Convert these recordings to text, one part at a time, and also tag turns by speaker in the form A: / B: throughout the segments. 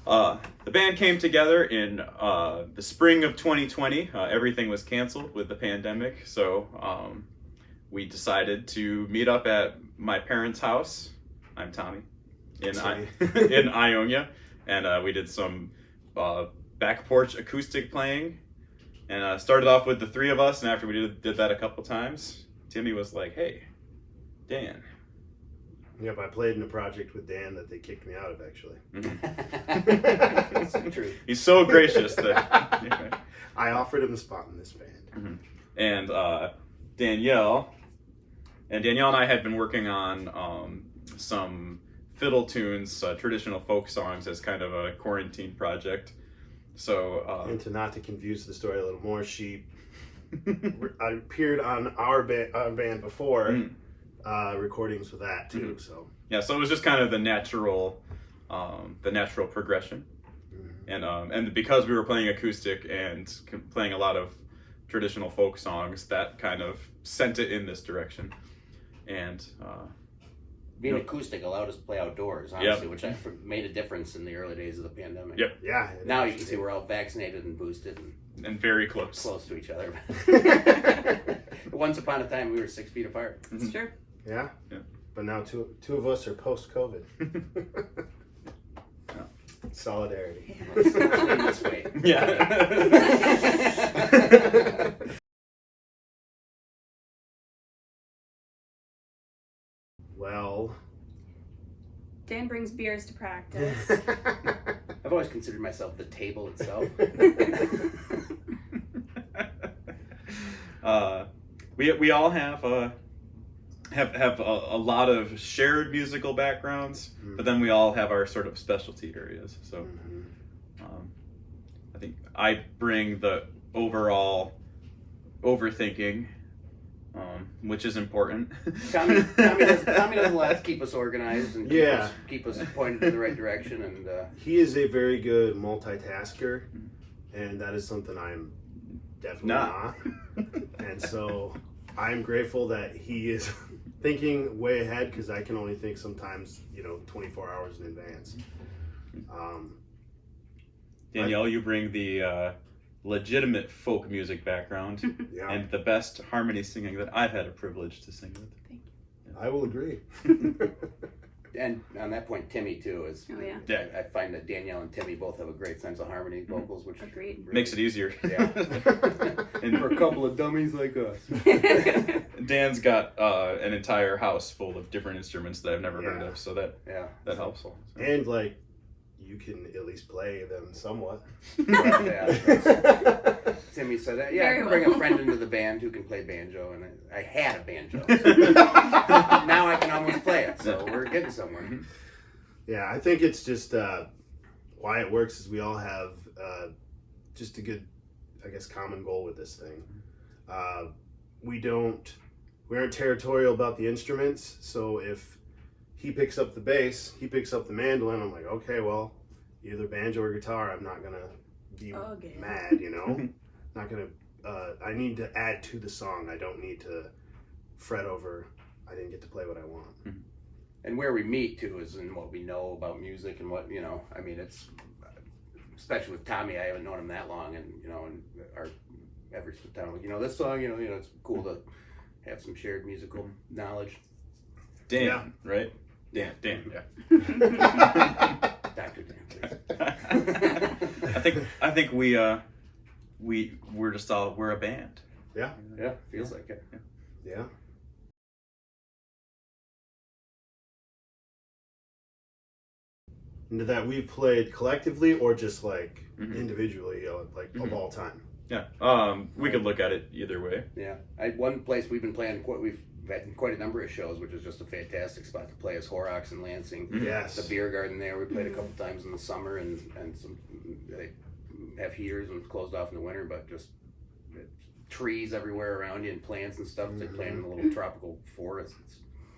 A: The band came together in the spring of 2020. Everything was canceled with the pandemic, so we decided to meet up at my parents' house. I'm Tommy, in Ionia, and we did some back porch acoustic playing, and started off with the three of us. And after we did that a couple times, Timmy was like, "Hey, Dan."
B: Yep, I played in a project with Dan that they kicked me out of, actually.
C: That's the truth.
A: He's so gracious that
B: I offered him a spot in this band.
A: Mm-hmm. And Danielle and I had been working on some fiddle tunes, traditional folk songs, as kind of a quarantine project. So
B: and not to confuse the story a little more, I appeared on our band before. Recordings with that too. So
A: yeah, so it was just kind of the natural progression, and because we were playing acoustic and playing a lot of traditional folk songs, that kind of sent it in this direction. And
C: being acoustic allowed us to play outdoors, honestly, which made a difference in the early days of the pandemic.
A: Yep.
B: Yeah.
C: Now you can see we're all vaccinated and boosted
A: and very close
C: to each other. Once upon a time, we were 6 feet apart.
D: That's true.
B: Yeah. But now two of us are post-COVID. Solidarity.
C: Yeah. This way.
A: Yeah.
B: Well,
D: Dan brings beers to practice.
C: I've always considered myself the table itself.
A: We all have a lot of shared musical backgrounds, but then we all have our sort of specialty areas. So I think I bring the overall overthinking, which is important.
C: Tommy does a lot to keep us organized and keep us pointed in the right direction. And
B: he is a very good multitasker, and that is something I'm definitely not. And so I'm grateful that he is thinking way ahead, because I can only think sometimes 24 hours in advance.
A: Danielle, you bring the legitimate folk music background and the best harmony singing that I've had a privilege to sing with.
D: Thank you.
A: Yeah.
B: I will agree.
C: And on that point, Timmy too is.
D: Oh yeah.
C: I find that Danielle and Timmy both have a great sense of harmony vocals, which
D: agreed.
C: Really
A: Makes it easier.
C: Yeah.
A: And
C: for a couple of dummies like us.
A: Dan's got an entire house full of different instruments that I've never heard of, so that helps. So.
B: And you can at least play them somewhat.
C: Timmy said that. Yeah, I can bring a friend into the band who can play banjo, and I had a banjo. So now I can almost play it, so we're getting somewhere.
B: Yeah, I think it's just why it works is we all have just a good, common goal with this thing. We aren't territorial about the instruments, so if he picks up the bass, he picks up the mandolin, I'm like, okay, well, either banjo or guitar, I'm not gonna be mad, Not gonna, I need to add to the song. I don't need to fret over, I didn't get to play what I want.
C: And where we meet too is in what we know about music and what, it's, especially with Tommy, I haven't known him that long, and, and our every time, this song, it's cool to have some shared musical knowledge.
A: Dan, right? Dan, yeah.
C: Dr. Dan, please.
A: I think we're a band.
B: Yeah,
C: feels like it.
B: Yeah. Into that we've played collectively or just individually, of all time.
A: Yeah, we could look at it either way.
C: Yeah, one place we've been playing, we've had quite a number of shows, which is just a fantastic spot to play, is Horrocks in Lansing.
B: Yes.
C: The beer garden there, we played a couple times in the summer, and some, they have heaters and it's closed off in the winter, but just trees everywhere around you and plants and stuff. They play in a little tropical forest.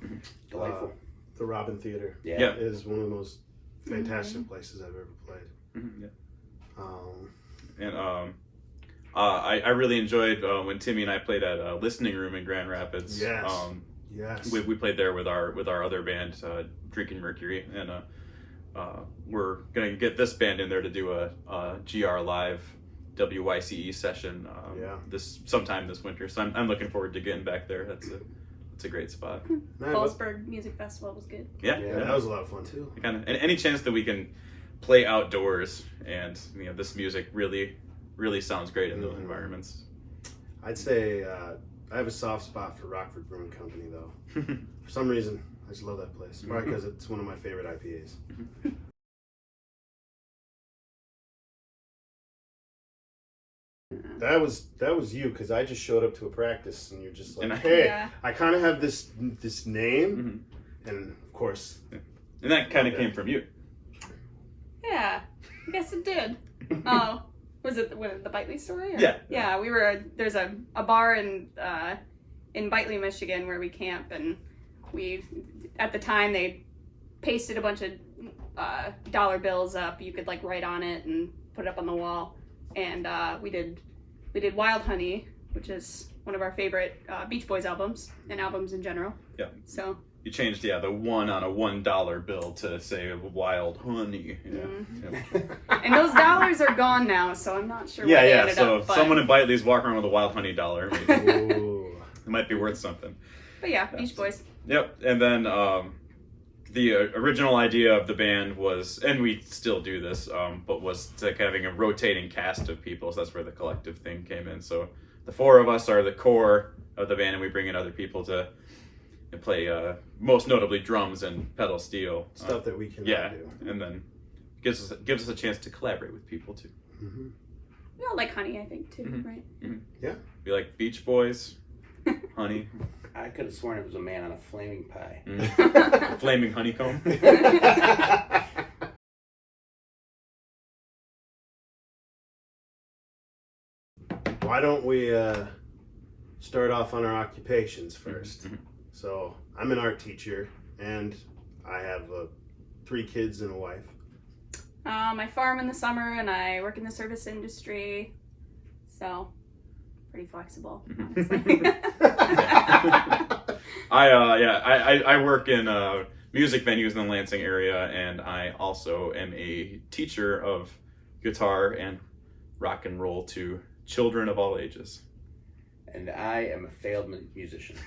C: It's delightful.
B: The Robin Theater is one of the most fantastic places I've ever played.
A: I really enjoyed when Timmy and I played at Listening Room in Grand Rapids.
B: Yes.
A: We played there with our other band, Drinking Mercury, and we're gonna get this band in there to do a GR Live WYCE session sometime this winter. So I'm looking forward to getting back there. It's a great spot.
D: Fallasburg Music Festival was good.
A: Yeah,
B: that was a lot of fun too.
A: And any chance that we can play outdoors, and this music really sounds great in those environments.
B: I'd say I have a soft spot for Rockford Brewing Company though. For some reason, I just love that place. Probably because it's one of my favorite IPAs. That was you, because I just showed up to a practice and you're just like, hey, I kind of have this name, and of course,
A: and that kind of came from you.
D: Yeah, I guess it did. Oh, was it the Bitely story? Or?
A: Yeah.
D: We were there's a bar in Bitely, Michigan, where we camp, and we at the time they pasted a bunch of dollar bills up. You could like write on it and put it up on the wall. And we did Wild Honey, which is one of our favorite Beach Boys albums and albums in general.
A: Yeah.
D: So
A: you changed the one on a $1 bill to say Wild Honey.
D: And those dollars are gone now, so I'm not sure. Where they ended
A: So
D: up, but...
A: someone in Bitely's walking around with a Wild Honey dollar. It might be worth something.
D: But yeah, Beach Boys.
A: Yep. And then the original idea of the band was, and we still do this, but was like having a rotating cast of people. So that's where the collective thing came in. So the four of us are the core of the band, and we bring in other people to play, most notably drums and pedal steel
B: stuff that we can do.
A: And then gives us a chance to collaborate with people too.
D: We all like Honey, I think, too, right?
B: Yeah.
A: We like Beach Boys, Honey.
C: I could have sworn it was a man on a flaming pie.
A: Flaming honeycomb.
B: Why don't we start off on our occupations first? So I'm an art teacher, and I have 3 kids and a wife.
D: I farm in the summer, and I work in the service industry, so pretty flexible, honestly.
A: I work in music venues in the Lansing area, and I also am a teacher of guitar and rock and roll to children of all ages.
C: And I am a failed musician,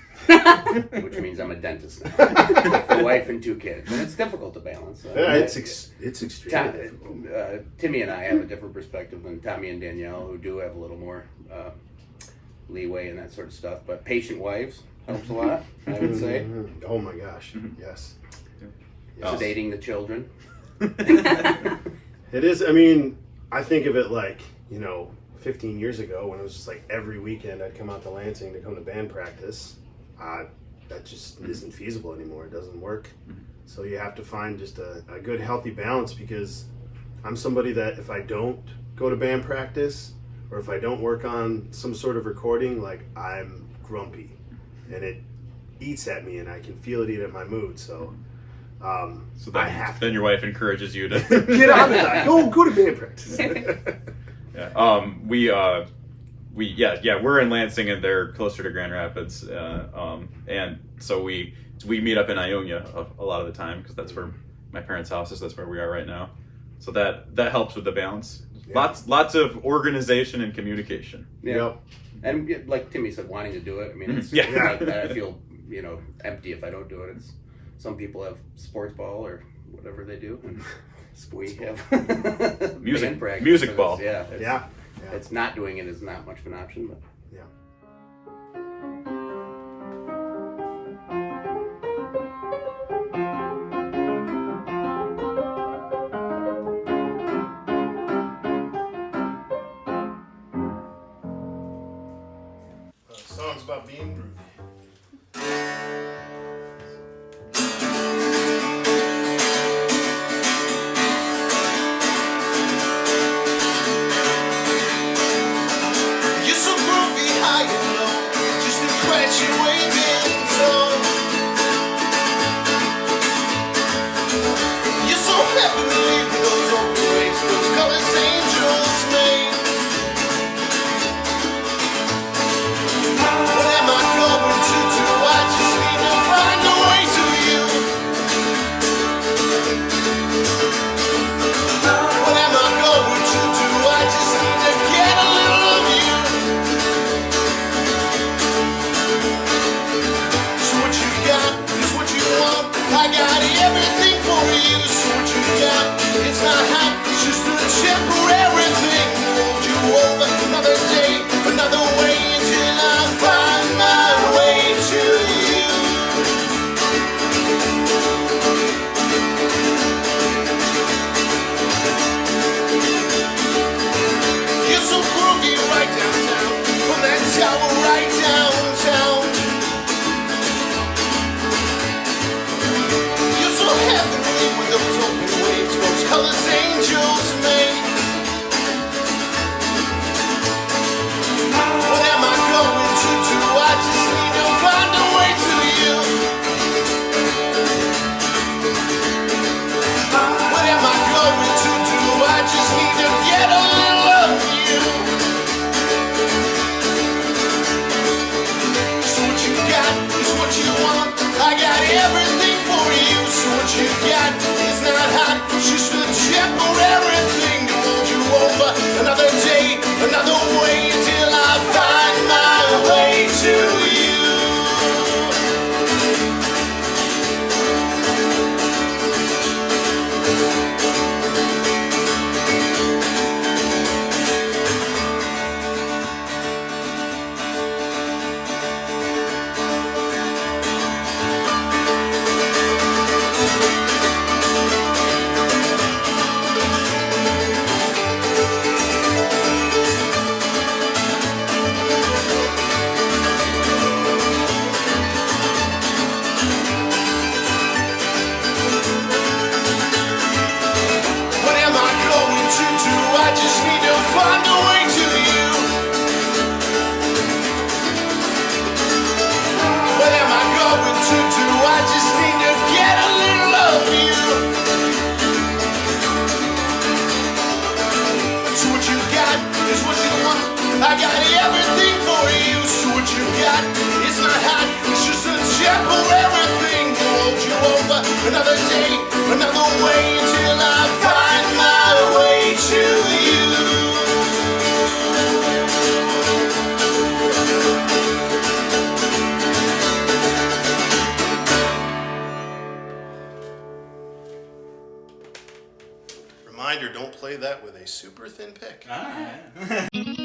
C: which means I'm a dentist now. With a wife and 2 kids, and it's difficult to balance.
B: It's extremely difficult.
C: Timmy and I have a different perspective than Tommy and Danielle, who do have a little more leeway and that sort of stuff. But patient wives helps a lot, I would say.
B: Oh my gosh, yes.
C: Sedating the children.
B: It is. I mean, I think of it like 15 years ago, when it was just like every weekend I'd come out to Lansing to come to band practice. That just isn't feasible anymore. It doesn't work. So you have to find just a good, healthy balance, because I'm somebody that if I don't go to band practice, or if I don't work on some sort of recording, like, I'm grumpy, and it eats at me, and I can feel it eat at my mood. So
A: then your wife encourages you to
B: get on it. Go to band practice.
A: We're in Lansing, and they're closer to Grand Rapids, and so we meet up in Ionia a lot of the time, because that's where my parents' house is. That's where we are right now, so that helps with the balance. Lots of organization and communication.
C: And like Timmy said, wanting to do it. I mean, it's I feel empty if I don't do it. It's some people have sports ball or whatever they do, and we have
A: music ball.
C: It's not doing it is not much of an option, but
B: Song's about being groovy. What am I going temporary thing to hold you over another day, another way until I find my way to you. You're so groovy right downtown, from that tower right downtown. You're so heavenly with those open waves, those colors angels make. What am I going to do? I just need to find a way to you. What am I going to do? I just need to get a little of you. So what you got is what you want. I got everything for you. So what you got is not hot. It's just a temporary thing to hold you over another day, another way until I find my way to you. What am I going to do? I just need to find a way to you. What am I going to do? I just need to get a little of you. So what you got is what you want. I got everything for you. So what you got is not hot. It's just a temporary thing to hold you over another day, another way until I find my way to you. Reminder, don't play that with a super thin pick.
A: Ah, yeah.